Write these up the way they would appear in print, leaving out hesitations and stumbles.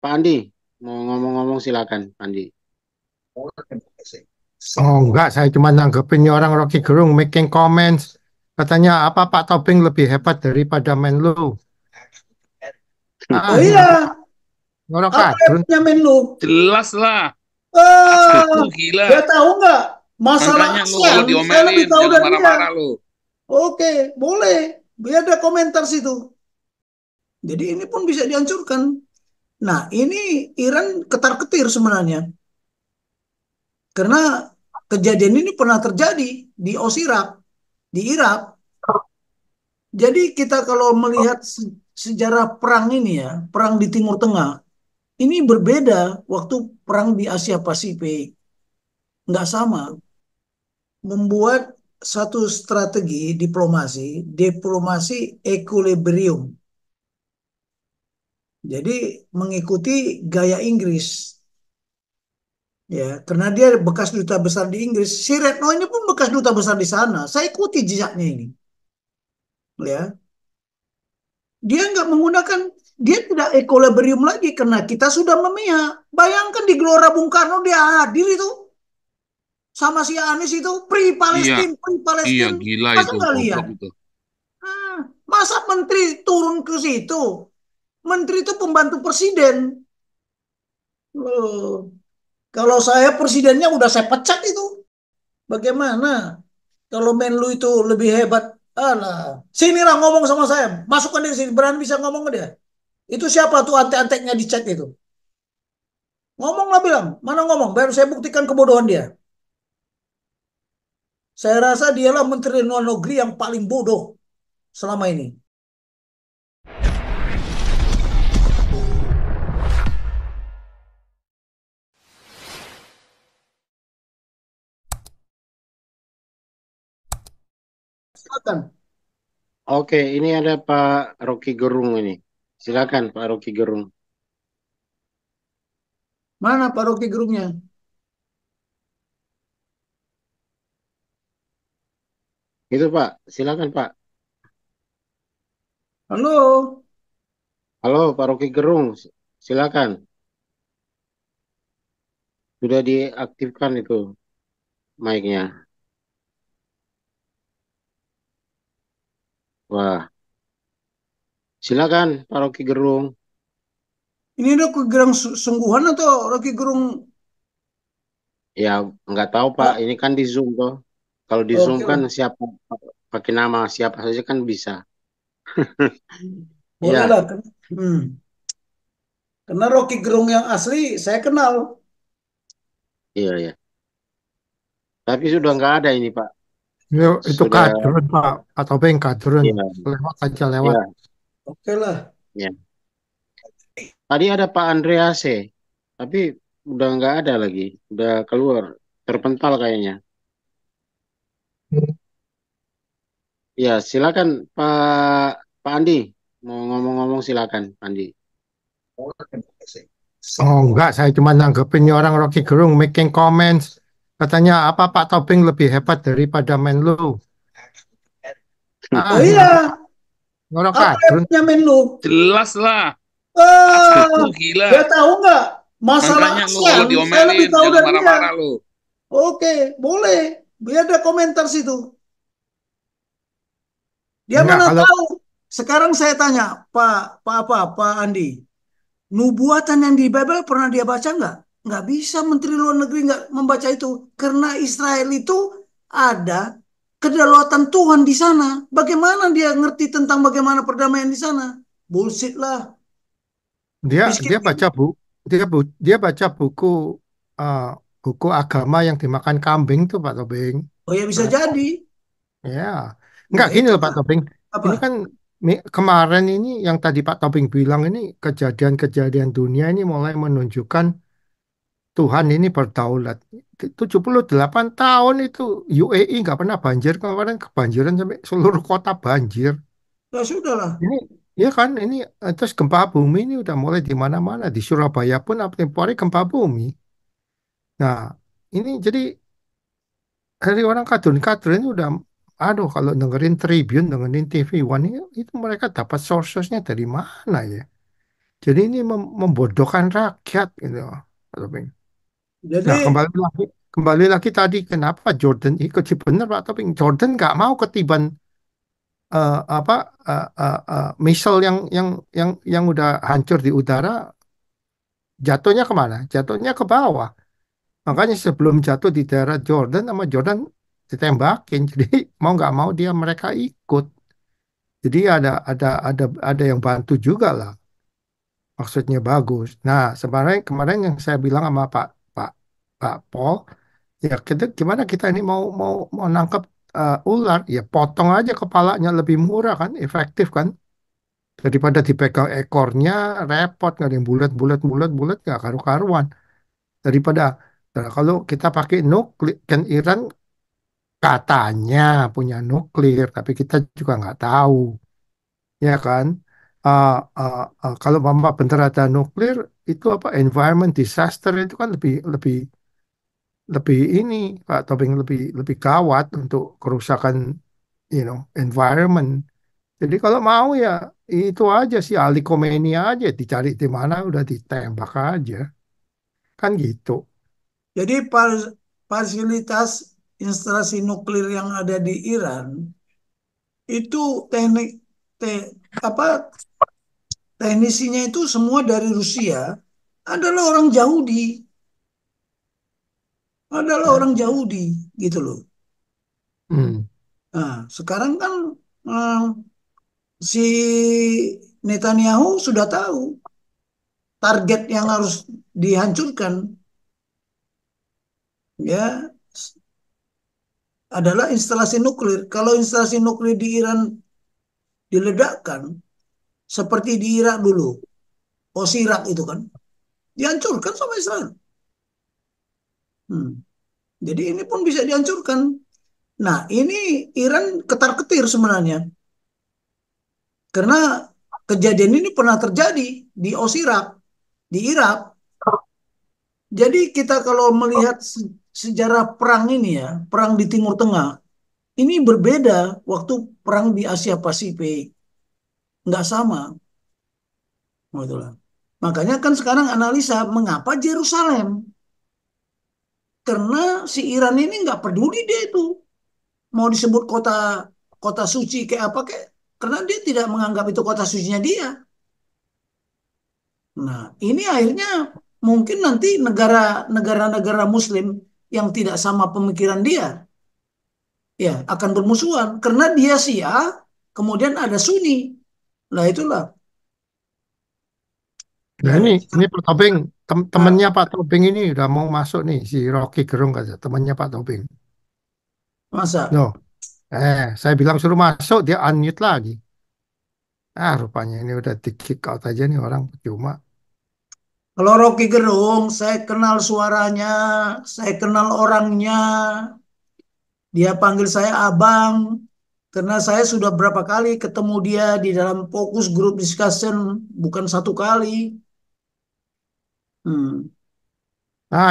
Pak Andi, mau ngomong-ngomong silakan, Pak Andi. Oh enggak, saya cuma nanggepin ini orang Rocky Gerung making comments. Katanya apa Pak Tobing lebih hebat daripada Menlu. Oh Ini iya, orang apa kadrun. yang Menlu? Jelas lah, Ah, asliku gila. dia tahu nggak masalah Makanya lu kalau ASEAN? Saya lebih diomelin, tahu jangan dari dia. marah-marah lu. Oke, boleh. Biar ada komentar situ. Jadi ini pun bisa dihancurkan. Nah, ini Iran ketar-ketir sebenarnya. Karena kejadian ini pernah terjadi di Osirak, di Irak. Jadi kita kalau melihat sejarah perang ini ya, perang di Timur Tengah, ini berbeda waktu perang di Asia Pasifik. Nggak sama. Membuat satu strategi diplomasi equilibrium. Jadi mengikuti gaya Inggris. Ya, karena dia bekas duta besar di Inggris. Si Retno ini pun bekas duta besar di sana. Saya ikuti jejaknya ini. Ya, dia nggak menggunakan, dia tidak equilibrium lagi karena kita sudah memihak. Bayangkan di Gelora Bung Karno dia hadir itu sama si Anies itu Free Iya, Palestine, Free iya Palestine. gila Masa itu, nggak lihat? goblok itu. Ah, masa menteri turun ke situ? Menteri itu pembantu presiden. Loh, kalau saya presidennya udah saya pecat itu. Bagaimana? Kalau Menlu itu lebih hebat. Alah, sinilah ngomong sama saya. Masukkan dia sini. Berani bisa ngomong ke dia. Itu siapa tuh antek-anteknya di chat itu? Ngomonglah bilang. Mana ngomong? Baru saya buktikan kebodohan dia. Saya rasa dialah Menteri Luar Negeri yang paling bodoh selama ini. Silakan. Oke, ini ada Pak Rocky Gerung ini. Silakan Pak Rocky Gerung. Mana Pak Rocky Gerungnya? Itu Pak, silakan Pak. Halo? Halo Pak Rocky Gerung, silakan. Sudah diaktifkan itu mic-nya. Wah, silakan Pak Rocky Gerung. Ini Rocky Gerung sungguhan atau Rocky Gerung? Ya, nggak tahu Pak, Oh, ini kan di Zoom toh. Kalau di Zoom oke kan lah. siapa pakai nama siapa saja kan bisa. Boleh Ya, lah. Karena Rocky Gerung yang asli saya kenal. iya ya. Tapi sudah nggak ada ini Pak. Itu Sudah, kadrun Pak. Pak Tobing kadrun. iya, Lewat aja lewat. iya, Oke lah. iya. Tadi ada Pak Andrease, tapi udah nggak ada lagi, udah keluar, terpental kayaknya. Ya, silakan Pak Pak Andi, mau ngomong-ngomong silakan, Pak Andi. Oh enggak, saya cuma nanggepin ini orang Rocky Gerung making comments. Katanya apa Pak Tobing lebih hebat daripada Menlu. Oh Ini iya, orang apa yang kadrun. punya Menlu? Jelas lah, Ah, asliku gila. dia tahu nggak masalah Makanya lu kalau ASEAN? Saya lebih diomelin, tahu jangan dari dia. marah-marah lu. Oke, boleh. Biar ada komentar situ. Dia Enggak, mana kalau tahu. Sekarang saya tanya, Pak Andi, nubuatan yang di Bible pernah dia baca nggak? Nggak bisa Menteri Luar Negeri nggak membaca itu. Karena Israel itu ada kedaulatan Tuhan di sana. Bagaimana dia ngerti tentang bagaimana perdamaian di sana? Bullshit lah. dia Miskin. dia baca dia baca uh, buku agama yang dimakan kambing tuh Pak Tobing. Oh ya bisa Nah, jadi. ya, Ya enggak gini loh Pak itulah. Tobing. Apa? Ini kan kemarin ini yang tadi Pak Tobing bilang ini kejadian-kejadian dunia ini mulai menunjukkan Tuhan ini berdaulat. 78 tahun itu UAE nggak pernah banjir, kemarin kebanjiran sampai seluruh kota banjir. Ya sudahlah. Ini ya kan ini terus gempa bumi ini udah mulai di mana-mana di Surabaya pun apa tempo hari gempa bumi. Nah, ini jadi dari orang kadrun-kadrun ini udah aduh kalau dengerin Tribun, dengerin TV One itu mereka dapat sourcesnya dari mana ya? Jadi ini membodohkan rakyat gitu. Pak Topeng. Jadi Nah, kembali lagi tadi kenapa Jordan ikut sih benar Pak Topeng. Jordan nggak mau ketiban apa missile yang udah hancur di udara jatuhnya kemana? Jatuhnya ke bawah. Makanya sebelum jatuh di daerah Jordan sama Jordan ditembakin. Jadi mau nggak mau mereka ikut. Jadi ada yang bantu juga lah. Maksudnya bagus. Nah, sebenarnya kemarin yang saya bilang sama Pak Pak Pak Paul, ya kita gimana kita ini mau nangkep ular, ya potong aja kepalanya lebih murah kan, efektif kan, daripada dipegang ekornya repot nggak ada yang bulat bulat bulat bulat nggak karu-karuan daripada. Nah, kalau kita pakai nuklir kan Iran katanya punya nuklir, tapi kita juga nggak tahu, ya kan? Uh, kalau mama bener ada nuklir itu apa environment disaster itu kan lebih lebih lebih ini Pak Tobing lebih lebih gawat untuk kerusakan environment. Jadi kalau mau ya itu aja sih Ali Khomeini aja dicari di mana udah ditembak aja kan gitu. jadi fasilitas instalasi nuklir yang ada di Iran itu teknik te, apa teknisinya itu semua dari Rusia adalah orang Yahudi, adalah orang Yahudi gitu loh. Hmm. Nah, sekarang kan eh, si Netanyahu sudah tahu target yang harus dihancurkan ya adalah instalasi nuklir. Kalau instalasi nuklir di Iran diledakkan seperti di Irak dulu, Osirak itu kan dihancurkan sama Israel. Hmm. Jadi ini pun bisa dihancurkan. Nah, ini Iran ketar-ketir sebenarnya karena kejadian ini pernah terjadi di Osirak di Irak. Jadi kita kalau melihat sejarah perang ini ya, perang di Timur Tengah, ini berbeda waktu perang di Asia Pasifik. Nggak sama. Gitu lah. Makanya kan sekarang analisa mengapa Yerusalem? Karena si Iran ini nggak peduli dia itu. Mau disebut kota kota suci kayak apa kayak. Karena dia tidak menganggap itu kota sucinya dia. Nah, ini akhirnya mungkin nanti negara-negara Muslim yang tidak sama pemikiran dia ya akan bermusuhan karena dia Syiah, kemudian ada Sunni. Nah, itulah. Nah Ya, ini Pak Tobing nah, temennya Pak Tobing ini udah mau masuk nih si Rocky Gerung kata temannya Pak Tobing. masa Loh, saya bilang suruh masuk dia unmute lagi. Rupanya ini udah di kick out aja nih orang cuma. kalau Rocky Gerung, saya kenal suaranya, saya kenal orangnya. Dia panggil saya abang karena saya sudah berapa kali ketemu dia di dalam fokus group discussion, bukan satu kali. Hmm.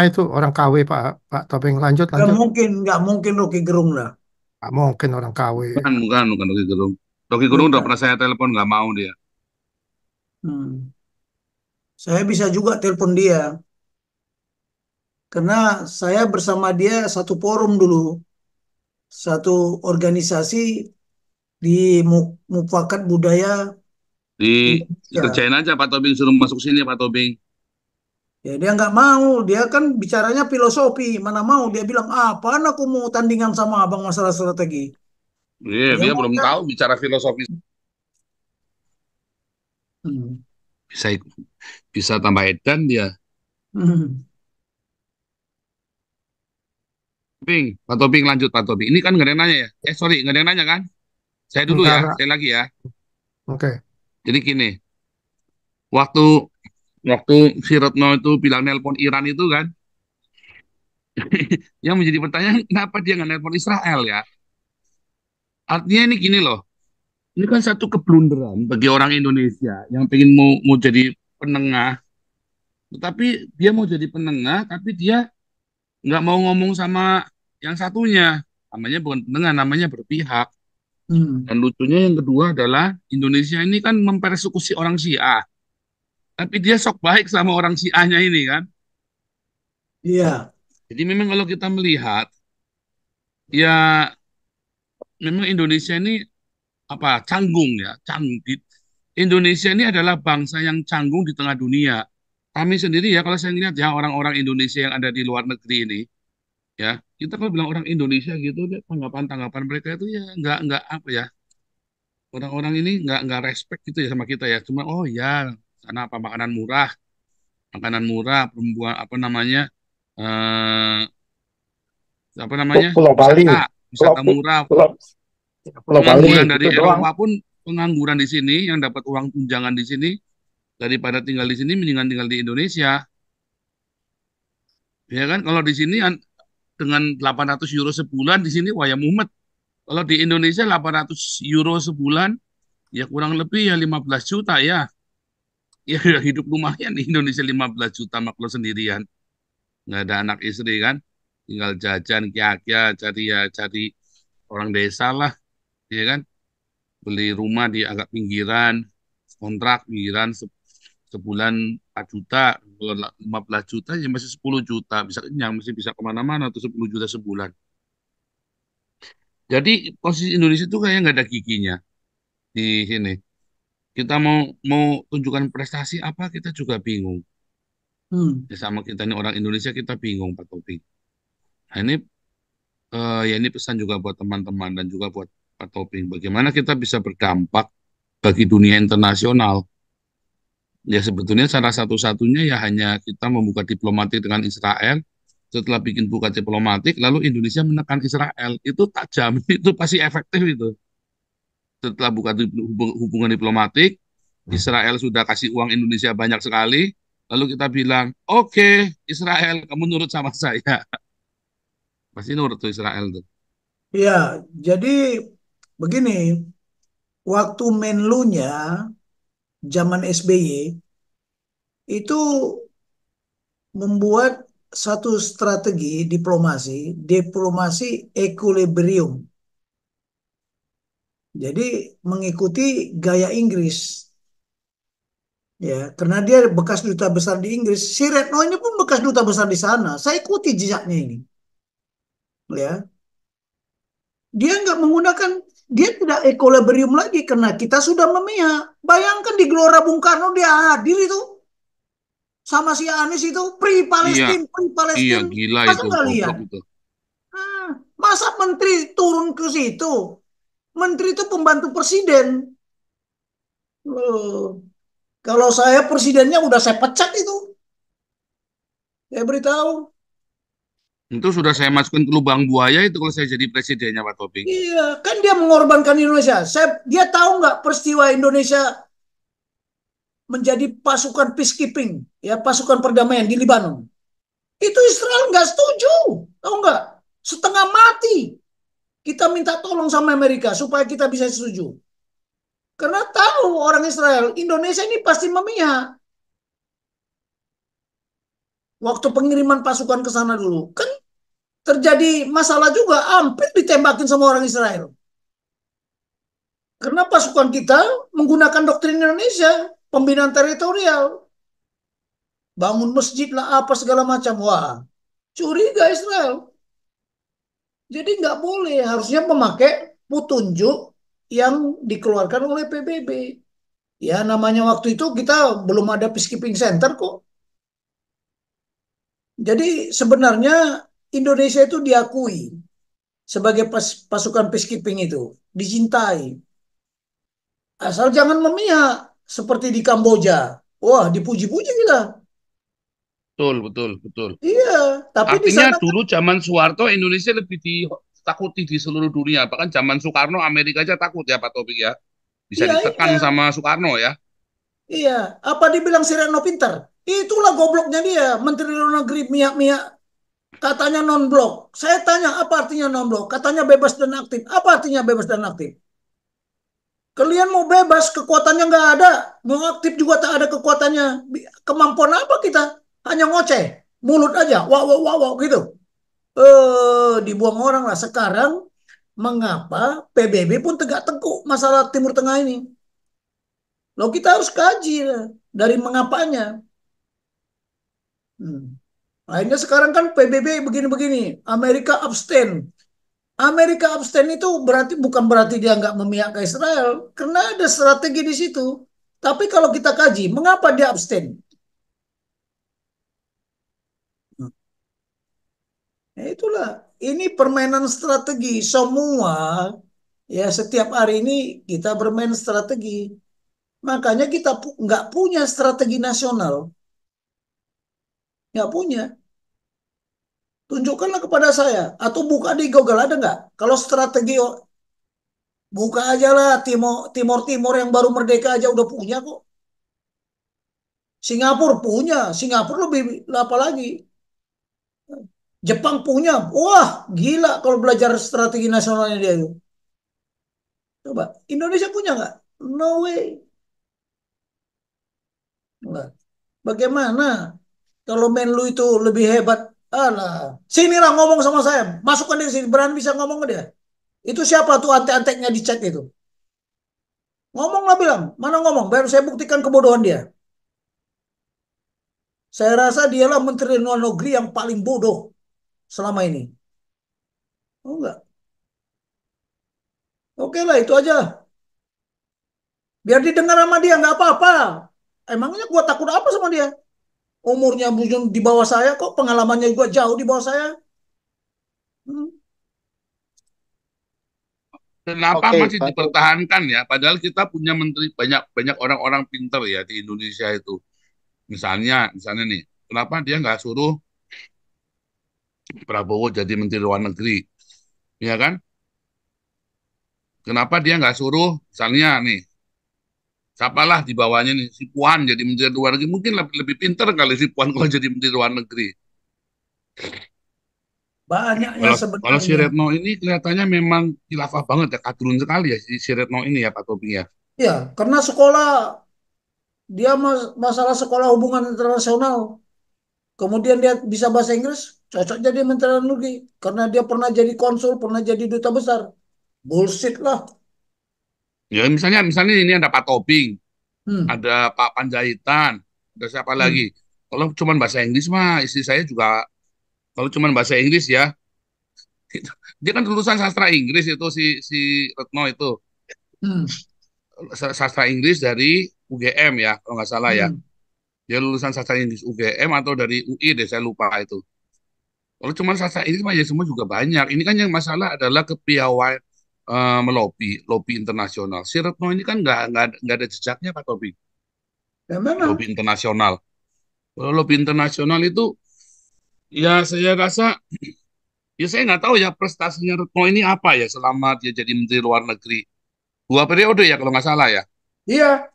Itu orang KW Pak Pak Tobing lanjut Gak lanjut. mungkin, nggak mungkin Rocky Gerung lah. Nggak mungkin orang KW. Bukan Rocky Gerung. Rocky Gerung udah pernah Bukan. saya telepon, nggak mau dia. Hmm. Saya bisa juga telepon dia karena saya bersama dia satu forum dulu, satu organisasi di Mufakat Budaya Indonesia. Dikerjain aja Pak Tobing, suruh masuk sini Pak Tobing. Ya dia nggak mau, dia kan bicaranya filosofi, mana mau dia bilang apaan aku mau tandingan sama abang masalah strategi. Iya, Dia dia belum maunya, tahu bicara filosofis. hmm, Bisa bisa tambah edan dia. hmm, Tobing, Pak Tobing lanjut Pak Tobing. Ini kan nggak ada yang nanya ya? Sorry, nggak ada yang nanya kan? Saya dulu Enggak, ya, enggak. saya lagi ya. Oke. Jadi gini, waktu waktu si Retno itu bilang nelpon Iran itu kan, yang menjadi pertanyaan kenapa dia nggak nelpon Israel ya? Artinya ini gini loh, ini kan satu keblunderan bagi orang Indonesia yang pengen mau jadi penengah, tetapi dia mau jadi penengah, tapi dia nggak mau ngomong sama yang satunya. Namanya bukan penengah, namanya berpihak. hmm, Dan lucunya yang kedua adalah Indonesia ini kan mempersekusi orang Syiah. Tapi dia sok baik sama orang Syiahnya ini kan. Iya. Jadi memang kalau kita melihat, ya memang Indonesia ini apa canggung ya, canggung. Indonesia ini adalah bangsa yang canggung di tengah dunia. Kami sendiri ya, kalau saya lihat ya orang-orang Indonesia yang ada di luar negeri ini, ya kita kalau bilang orang Indonesia gitu, tanggapan-tanggapan mereka itu ya nggak apa ya, orang-orang ini nggak respect gitu ya sama kita ya. Cuma oh ya, karena apa makanan murah, perempuan apa namanya, eh apa namanya, Pulau Bali, wisata, Pulau wisata murah, Pulau Pulau Bali pengangguran dari itu doang. Eropa pun pengangguran di sini yang dapat uang tunjangan di sini daripada tinggal di sini mendingan tinggal di Indonesia. Ya kan kalau di sini dengan 800 euro sebulan di sini wah ya mumet. Kalau di Indonesia 800 euro sebulan ya kurang lebih ya 15 juta ya. Ya udah hidup lumayan di Indonesia 15 juta maklo sendirian. Nggak ada anak istri kan. Tinggal jajan kia-kia cari ya cari orang desa lah ya kan. Beli rumah di agak pinggiran, kontrak pinggiran sebulan 4 juta, kalau 15 juta ya masih 10 juta, bisa kenyang, masih bisa kemana-mana tuh 10 juta sebulan. Jadi posisi Indonesia itu kayak nggak ada giginya di sini. Kita mau mau tunjukkan prestasi apa kita juga bingung. Hmm. Ya, sama kita ini orang Indonesia kita bingung Pak Topik. Nah, ini ya ini pesan juga buat teman-teman dan juga buat Pak Topik. Bagaimana kita bisa berdampak bagi dunia internasional. Ya sebetulnya cara satu-satunya ya hanya kita membuka diplomatik dengan Israel. Setelah bikin buka diplomatik, lalu Indonesia menekan Israel. Itu tajam, itu pasti efektif itu. Setelah buka hubungan diplomatik, Israel sudah kasih uang Indonesia banyak sekali. Lalu kita bilang, oke, Israel, kamu nurut sama saya. Pasti nurut tuh Israel tuh. Iya, jadi begini, waktu Menlunya zaman SBY itu membuat satu strategi diplomasi equilibrium. Jadi mengikuti gaya Inggris, ya, karena dia bekas duta besar di Inggris. Si Retno ini pun bekas duta besar di sana. Saya ikuti jejaknya ini, ya. Dia nggak menggunakan, dia tidak equilibrium lagi karena kita sudah memihak. Bayangkan di Gelora Bung Karno dia hadir itu sama si Anies itu Iya, Free iya, Palestine. gila Masa itu, nggak lihat? goblok itu. Ah, masa menteri turun ke situ? Menteri itu pembantu presiden. Loh, kalau saya presidennya udah saya pecat itu. Saya beritahu. Itu sudah saya masukin ke lubang buaya itu kalau saya jadi presidennya Pak Topik. Iya, kan dia mengorbankan Indonesia. Dia tahu nggak peristiwa Indonesia menjadi pasukan peacekeeping, ya pasukan perdamaian di Libanon. Itu Israel nggak setuju, tahu nggak? Setengah mati. Kita minta tolong sama Amerika supaya kita bisa setuju. Karena tahu orang Israel, Indonesia ini pasti memihak. Waktu pengiriman pasukan ke sana dulu, kan terjadi masalah juga, hampir ditembakin sama orang Israel. Karena pasukan kita menggunakan doktrin Indonesia, pembinaan teritorial, bangun masjid lah apa segala macam. Wah, curiga Israel. Jadi nggak boleh, harusnya memakai petunjuk yang dikeluarkan oleh PBB. Ya namanya waktu itu kita belum ada peacekeeping center kok. Jadi sebenarnya Indonesia itu diakui sebagai pasukan peacekeeping itu, dicintai. Asal jangan memihak seperti di Kamboja. Wah, dipuji-puji kita. Betul, betul, betul. Iya, tapi di Artinya sana kan dulu zaman Soeharto Indonesia lebih ditakuti di seluruh dunia. Bahkan zaman Soekarno Amerika aja takut ya Pak Topik ya. Bisa iya ditekan iya sama Soekarno ya. iya. Apa dibilang si Retno pinter? Itulah gobloknya dia, Menteri Luar Negeri miak-miak katanya non-blok. Saya tanya apa artinya non-blok? Katanya bebas dan aktif. Apa artinya bebas dan aktif? Kalian mau bebas, kekuatannya nggak ada. Mau aktif juga tak ada kekuatannya. Kemampuan apa kita? Hanya ngoceh. Mulut aja. Wow, wow, wow, wow, gitu. Dibuang orang lah. Sekarang mengapa PBB pun tegak tengkuk masalah Timur Tengah ini? Loh kita harus kaji dari mengapanya. Hmm. Akhirnya sekarang kan PBB begini-begini. Amerika abstain. Amerika abstain itu bukan berarti dia nggak memihak ke Israel, karena ada strategi di situ. Tapi kalau kita kaji, mengapa dia abstain? Ya itulah, ini permainan strategi. Semua, ya setiap hari ini kita bermain strategi. Makanya kita nggak punya strategi nasional. Nggak punya. Tunjukkanlah kepada saya. Atau buka di Google, ada nggak? Kalau strategi, buka aja lah. Timor Timor yang baru merdeka aja udah punya kok. Singapura punya. Singapura lebih apa lagi? Jepang punya. Wah, gila kalau belajar strategi nasionalnya dia itu. Coba, Indonesia punya nggak? No way. Nah, bagaimana kalau Menlu itu lebih hebat? Alah, sinilah ngomong sama saya. Masukkan dia ke sini. Berani bisa ngomong ke dia. Itu siapa tuh antek-anteknya di chat itu? Ngomonglah bilang. Mana ngomong? Biar saya buktikan kebodohan dia. Saya rasa dialah Menteri Luar Negeri yang paling bodoh selama ini. Oh enggak. Oke lah, itu aja. Biar didengar sama dia, nggak apa-apa. Emangnya gua takut apa sama dia? Umurnya bujung di bawah saya kok, pengalamannya juga jauh di bawah saya. Hmm. Kenapa Oke, masih Pak Taufik. dipertahankan ya? Padahal kita punya menteri banyak banyak orang-orang pinter ya di Indonesia itu. Misalnya nih, kenapa dia nggak suruh Prabowo jadi menteri luar negeri, ya kan? Kenapa dia nggak suruh, misalnya nih, siapalah di bawahnya nih, si Puan jadi menteri luar negeri, mungkin lebih, lebih pinter kali si Puan kalau jadi menteri luar negeri. Banyaknya Kalau kalau si sebenarnya. Retno ini kelihatannya memang khilafah banget ya, kadrun sekali ya si Retno ini ya Pak Toping ya. Ya, karena sekolah, dia masalah sekolah hubungan internasional. Kemudian dia bisa bahasa Inggris, cocok jadi menteri luar negeri. Karena dia pernah jadi konsul, pernah jadi duta besar. Bullshit lah. Ya misalnya misalnya ini ada Pak Toping, Hmm. ada Pak Panjaitan, ada siapa lagi? Hmm. Kalau cuma bahasa Inggris mah istri saya juga kalau cuma bahasa Inggris ya dia kan lulusan sastra Inggris itu si Retno itu Hmm. sastra Inggris dari UGM ya kalau nggak salah ya. Hmm. Dia lulusan sastra Inggris UGM atau dari UI deh saya lupa itu. Kalau cuma sastra Inggris mah ya semua juga banyak. Ini kan yang masalah adalah kepiawaian melobi lobi internasional. Si Retno ini kan nggak ada jejaknya Pak Tobi. Ya Lobi memang. internasional. Kalau lobi internasional itu ya saya rasa ya saya nggak tahu ya prestasinya Retno ini apa ya selama dia jadi Menteri Luar Negeri. 2 periode ya kalau nggak salah ya. Iya.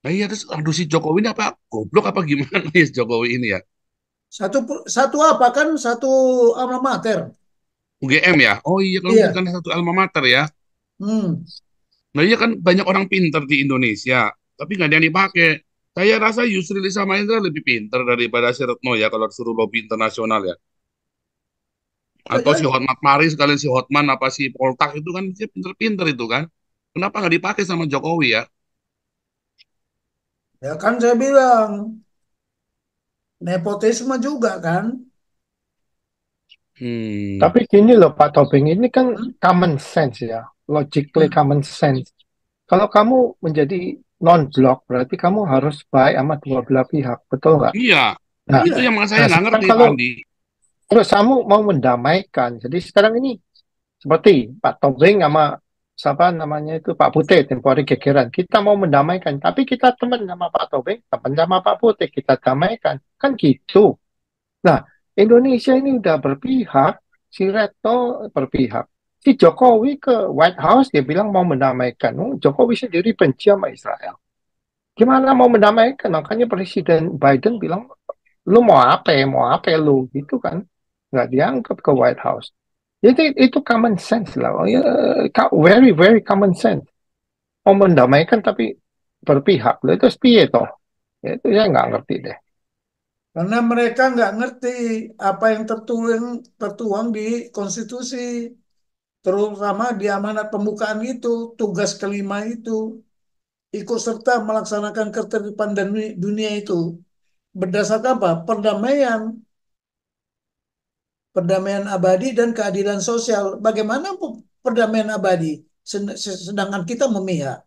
Nah iya terus aduh si Jokowi ini apa goblok apa gimana ya si Jokowi ini ya. Satu satu apa kan? Satu alma mater. UGM ya. Oh iya kalau Iya. kan satu alma mater ya. Hmm. Nah iya kan banyak orang pinter di Indonesia, tapi nggak ada yang dipakai. Saya rasa Yusril Iza Mahendra lebih pinter daripada si Retno ya kalau suruh lobby internasional ya. Bisa Atau si jadi. Hotman Paris sekalian si Hotman apa si Poltak itu kan dia pinter-pinter itu kan. Kenapa nggak dipakai sama Jokowi ya? Ya kan saya bilang. Nepotisme juga kan. Hmm. Tapi gini loh Pak Tobing, ini kan Hmm. common sense ya, logically Hmm. common sense. Kalau kamu menjadi non-blok, berarti kamu harus baik sama dua belah pihak, betul nggak? Iya, Nah, itu Iya. yang saya nah nggak sekarang ngerti Pak kalau Andi. kalau kamu mau mendamaikan, jadi sekarang ini seperti Pak Tobing sama siapa namanya itu Pak Putih, Tempori Gegeran. Kita mau mendamaikan, tapi kita teman sama Pak Tobing, teman sama Pak Putih, kita damaikan. Kan gitu. Nah, Indonesia ini udah berpihak, si Retno berpihak. Si Jokowi ke White House, dia bilang mau mendamaikan. Jokowi sendiri benci sama Israel. Gimana mau mendamaikan? Makanya Presiden Biden bilang, lu mau apa ya, mau apa ya lu? Gitu kan. Nggak dianggap ke White House. Itu common sense lah. Oh, ya, very, very common sense. Mau mendamaikan tapi berpihak. Lah, itu spiye toh? Ya, itu ya nggak ngerti deh. Karena mereka nggak ngerti apa yang tertuang di konstitusi, terutama di amanat pembukaan itu, tugas kelima itu. ikut serta melaksanakan ketertiban dan dunia itu berdasarkan apa? Perdamaian abadi dan keadilan sosial. Bagaimana perdamaian abadi? Sedangkan kita memihak.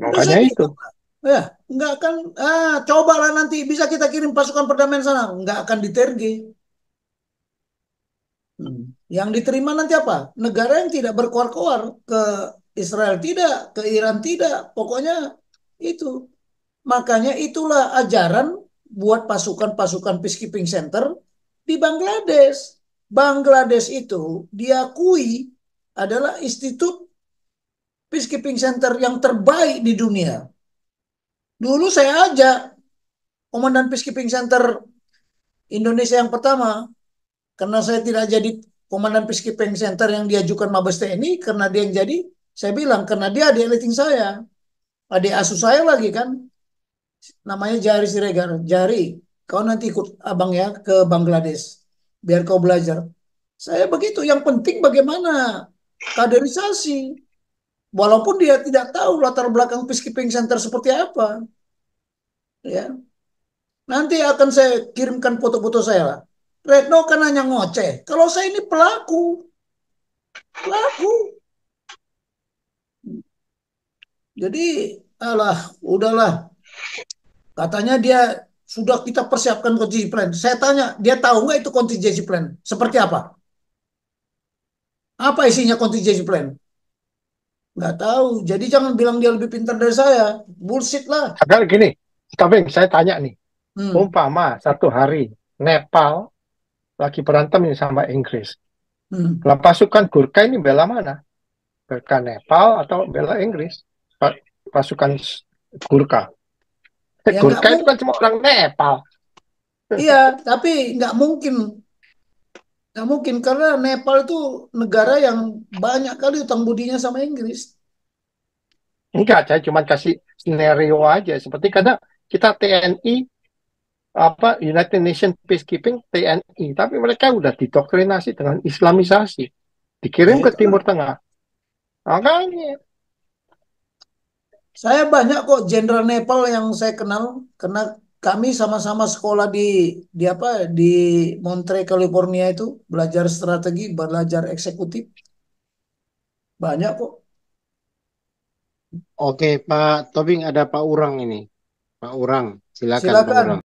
Udah Makanya saya itu. bilang, ya, nggak akan, cobalah nanti bisa kita kirim pasukan perdamaian sana, nggak akan diterge. Hmm. Yang diterima nanti apa? Negara yang tidak berkoar-koar ke Israel tidak, ke Iran tidak, pokoknya itu. Makanya itulah ajaran buat pasukan-pasukan peacekeeping center di Bangladesh. Bangladesh itu diakui adalah institut peacekeeping center yang terbaik di dunia. Dulu saya ajak Komandan Peacekeeping Center Indonesia yang pertama, karena saya tidak jadi Komandan Peacekeeping Center yang diajukan Mabes TNI, karena dia yang jadi, saya bilang, karena dia adik liting saya, adik asuh saya lagi kan, namanya Jari Siregar. Jari, kau nanti ikut abang ya ke Bangladesh, biar kau belajar. Saya begitu, yang penting bagaimana kaderisasi, walaupun dia tidak tahu latar belakang Peacekeeping Center seperti apa, ya. Nanti akan saya kirimkan foto-foto saya lah. Retno kan hanya ngoceh. Kalau saya ini pelaku, pelaku. Jadi, alah, udahlah. Katanya dia sudah kita persiapkan contingency plan. Saya tanya, dia tahu nggak itu contingency plan? Seperti apa? Apa isinya contingency plan? Nggak tahu. Jadi jangan bilang dia lebih pintar dari saya. Bullshit lah. Agak gini, tapi saya tanya nih, Hmm. umpama satu hari Nepal lagi berantem ini sama Inggris. Hmm. Lah pasukan Gurkha ini bela mana? Bela Nepal atau bela Inggris? Pasukan Gurkha. Ya nggak Gurkha itu mungkin. kan cuma orang Nepal. Iya, tapi nggak mungkin. Nggak mungkin karena Nepal itu negara yang banyak kali utang budinya sama Inggris. Enggak, saya cuma kasih skenario aja. Seperti kadang kita TNI, apa United Nations Peacekeeping TNI, tapi mereka udah didoktrinasi dengan Islamisasi, Ya dikirim ke itulah. Timur Tengah. Makanya, Saya banyak kok jenderal Nepal yang saya kenal karena kami sama-sama sekolah di apa di Monterey California itu belajar strategi, belajar eksekutif. Banyak kok. Oke, Pak Tobing, ada Pak Urang ini. Pak Urang, silakan Pak Silakan. Urang.